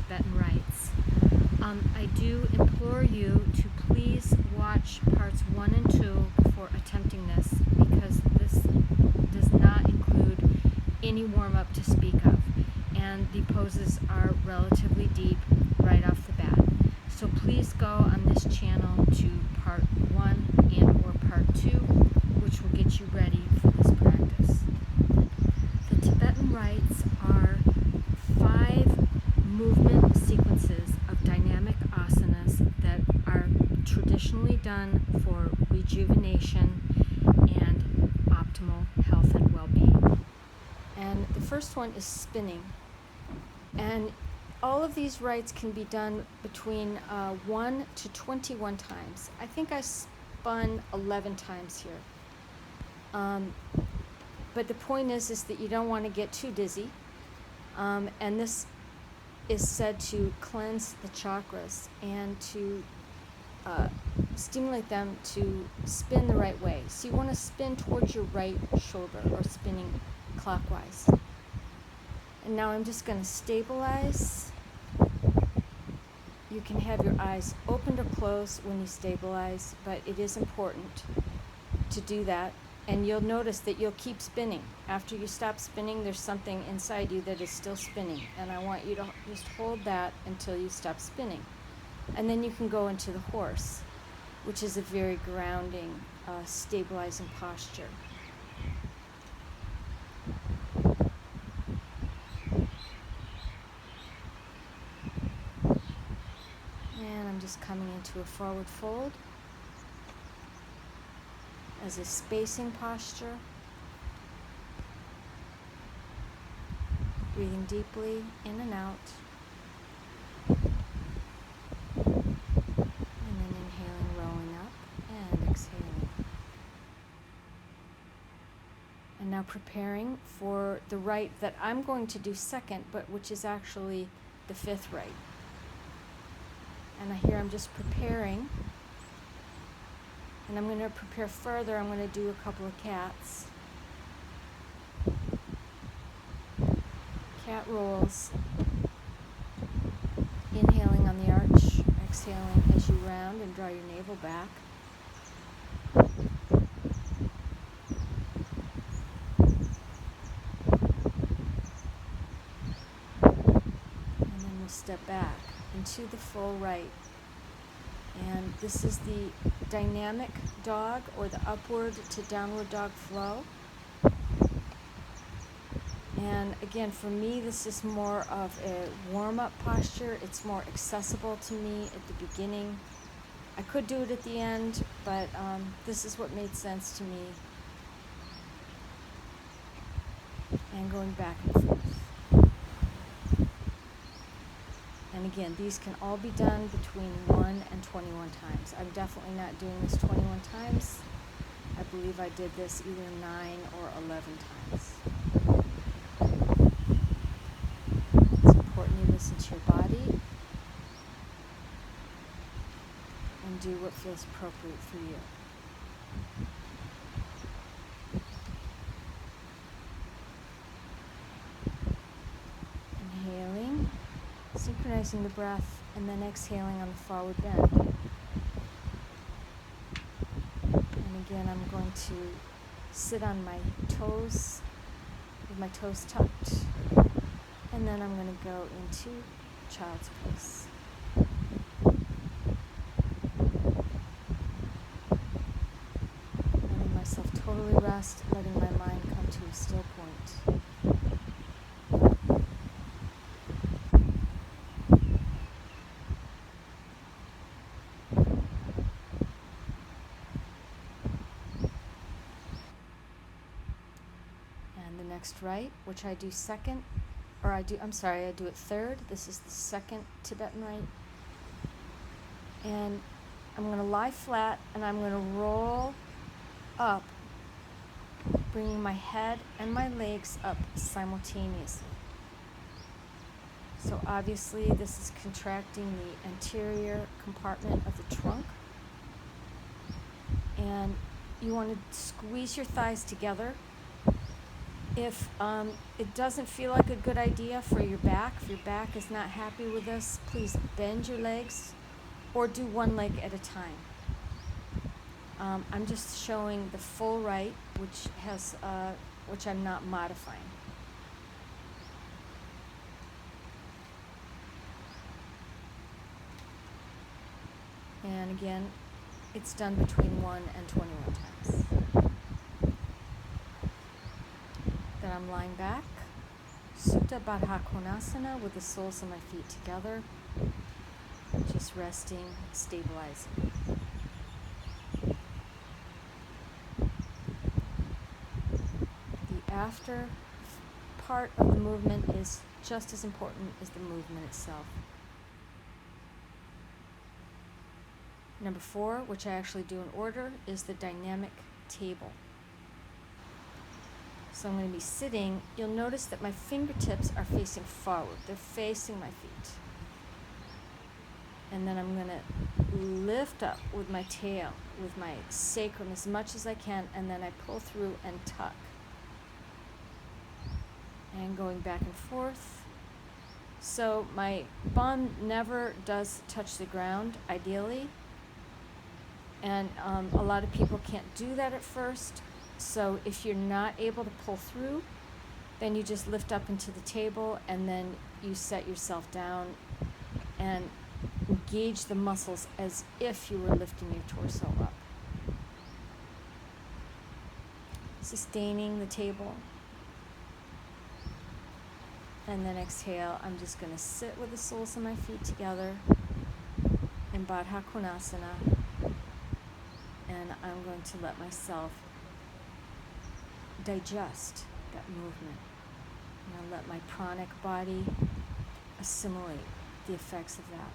Tibetan rites. I do implore you to please watch parts 1 and 2 before attempting this, because this does not include any warm-up to speak of, and the poses are relatively deep right off the bat. So please go on this channel to part 1 and or part 2, which will get you ready for this practice. The Tibetan rites are 5 movement sequences of dynamic asanas that are traditionally done for rejuvenation and optimal health and well-being. And the first one is spinning. And all of these rites can be done between 1 to 21 times. I think I spun 11 times here. But the point is that you don't want to get too dizzy. And this is said to cleanse the chakras and to stimulate them to spin the right way. So you want to spin towards your right shoulder, or spinning clockwise. And now I'm just going to stabilize. You can have your eyes open or closed when you stabilize, but it is important to do that. And you'll notice that you'll keep spinning. After you stop spinning, there's something inside you that is still spinning. And I want you to just hold that until you stop spinning. And then you can go into the horse, which is a very grounding, stabilizing posture. And I'm just coming into a forward fold as a spacing posture. Breathing deeply in and out. And then inhaling, rolling up, and exhaling. And now preparing for the rite that I'm going to do second, but which is actually the 5th rite. And here I'm just preparing. And I'm going to prepare further. I'm going to do a couple of cats. Cat rolls. Inhaling on the arch, exhaling as you round and draw your navel back. And then we'll step back into the full right. And this is the dynamic dog, or the upward to downward dog flow. And again, for me, this is more of a warm-up posture. It's more accessible to me at the beginning. I could do it at the end, but this is what made sense to me. And going back and forth. And again, these can all be done between 1 and 21 times. I'm definitely not doing this 21 times. I believe I did this either 9 or 11 times. It's important you listen to your body and do what feels appropriate for you. Inhaling, synchronizing the breath, and then exhaling on the forward bend. And again, I'm going to sit on my toes, with my toes tucked, and then I'm going to go into child's pose. Letting myself totally rest, letting my mind come to a still point. Next rite, which I do second, or I do it third. This is the second Tibetan rite. And I'm going to lie flat, and I'm going to roll up, bringing my head and my legs up simultaneously. So obviously this is contracting the anterior compartment of the trunk. And you want to squeeze your thighs together If it doesn't feel like a good idea for your back, if your back is not happy with this, please bend your legs or do one leg at a time. I'm just showing the full right, which I'm not modifying. And again, it's done between 1 and 21 times. Then I'm lying back, Supta Baddha Konasana, with the soles of my feet together, just resting, stabilizing. The after part of the movement is just as important as the movement itself. Number 4, which I actually do in order, is the dynamic table. So I'm going to be sitting. You'll notice that my fingertips are facing forward. They're facing my feet. And then I'm going to lift up with my tail, with my sacrum as much as I can, and then I pull through and tuck. And going back and forth. So my bum never does touch the ground, ideally. And a lot of people can't do that at first. So if you're not able to pull through, then you just lift up into the table and then you set yourself down and engage the muscles as if you were lifting your torso up. Sustaining the table. And then exhale. I'm just going to sit with the soles of my feet together in Baddha Konasana. And I'm going to let myself digest that movement. And I'll let my pranic body assimilate the effects of that.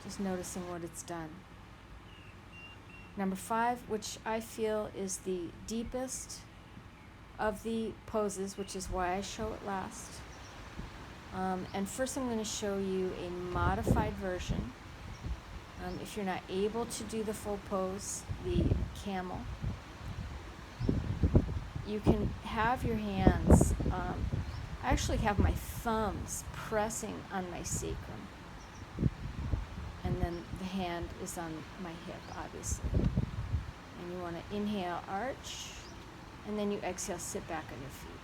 Just noticing what it's done. Number 5, which I feel is the deepest of the poses, which is why I show it last. And first I'm going to show you a modified version. If you're not able to do the full pose, the camel, you can have your hands, I actually have my thumbs pressing on my sacrum. And then the hand is on my hip, obviously. And you want to inhale, arch, and then you exhale, sit back on your feet.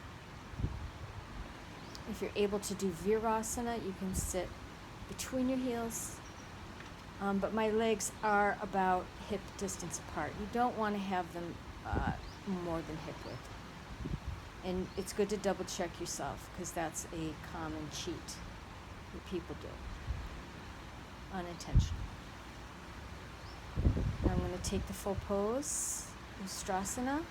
If you're able to do Virasana, you can sit between your heels. But my legs are about hip distance apart. You don't want to have them more than hip width. And it's good to double check yourself, because that's a common cheat that people do, unintentional. Now I'm going to take the full pose, Ustrasana,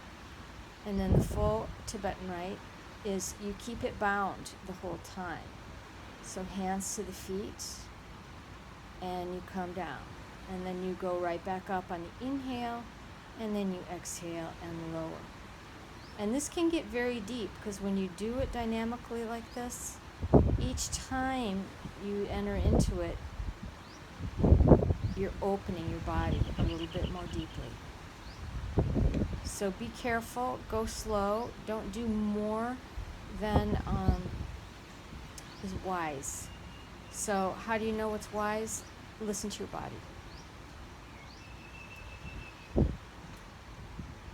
and then the full Tibetan right is you keep it bound the whole time. So hands to the feet, and you come down. And then you go right back up on the inhale, and then you exhale and lower. And this can get very deep, because when you do it dynamically like this, each time you enter into it, you're opening your body a little bit more deeply. So be careful, go slow, don't do more than is wise. So how do you know what's wise? Listen to your body.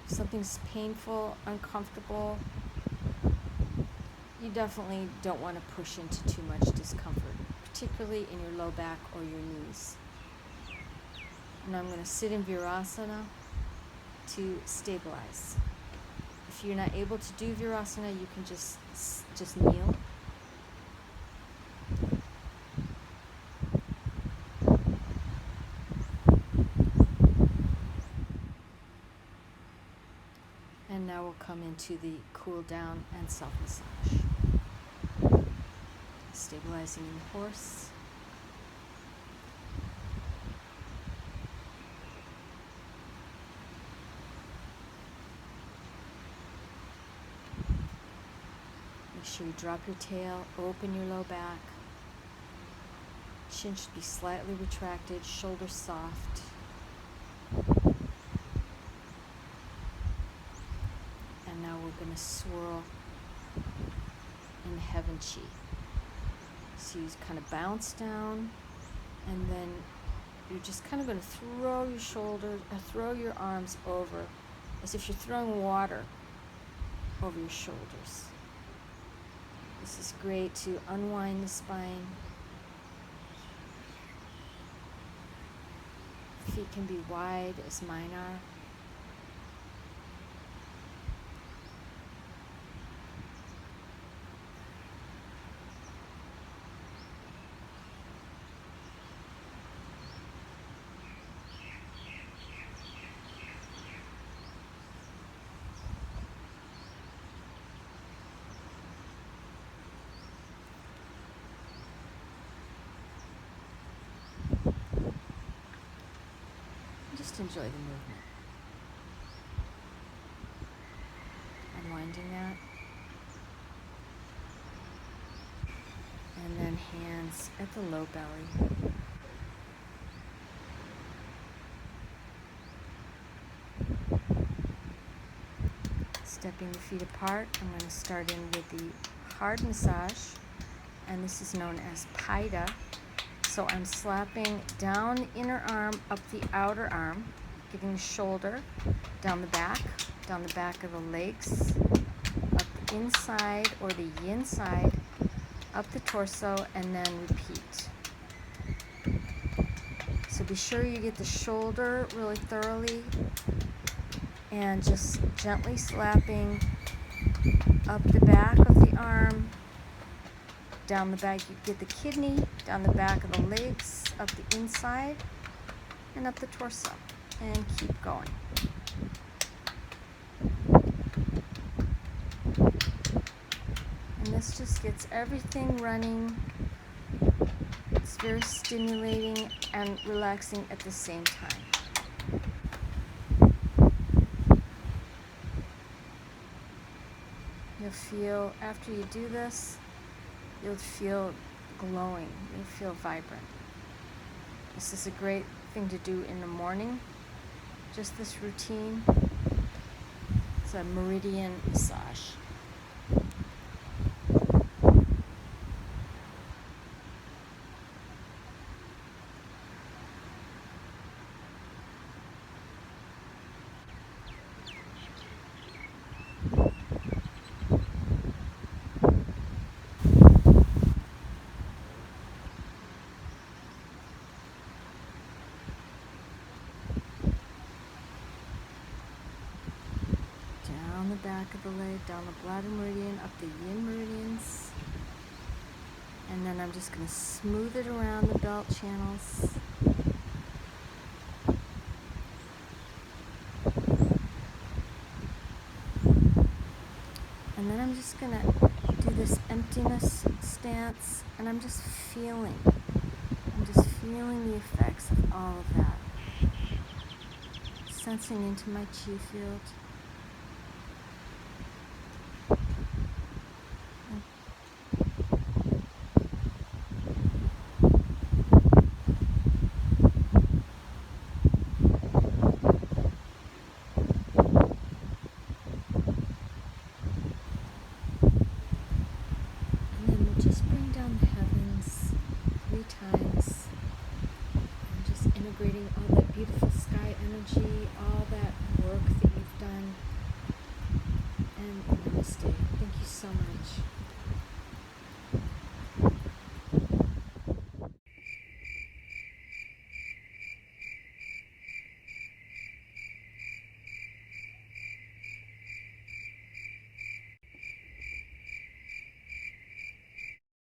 If something's painful, uncomfortable, you definitely don't want to push into too much discomfort, particularly in your low back or your knees. And I'm going to sit in Virasana to stabilize. If you're not able to do Virasana, you can just kneel. And now we'll come into the cool down and self-massage. Stabilizing in the horse. Make sure you drop your tail, open your low back. Chin should be slightly retracted, shoulders soft. going to swirl in the heaven chi. So you kind of bounce down, and then you're just kind of going to throw your shoulders, or throw your arms over, as if you're throwing water over your shoulders. This is great to unwind the spine. Feet can be wide as mine are. Just enjoy the movement. Unwinding that. And then hands at the low belly. Stepping the feet apart, I'm going to start in with the hard massage, and this is known as Paida. So I'm slapping down the inner arm, up the outer arm, giving the shoulder, down the back of the legs, up the inside or the yin side, up the torso, and then repeat. So be sure you get the shoulder really thoroughly, and just gently slapping up the back of the arm, down the back, you get the kidney, down the back of the legs, up the inside, and up the torso. And keep going. And this just gets everything running. It's very stimulating and relaxing at the same time. You'll feel, after you do this, you'll feel glowing, you'll feel vibrant. This is a great thing to do in the morning, just this routine. It's a meridian massage. Down the back of the leg, down the bladder meridian, up the yin meridians. And then I'm just going to smooth it around the belt channels. And then I'm just going to do this emptiness stance, and I'm just feeling the effects of all of that. Sensing into my chi field. Just bring down the heavens 3 times, and just integrating all that beautiful sky energy, all that work that you've done, and namaste. Thank you so much.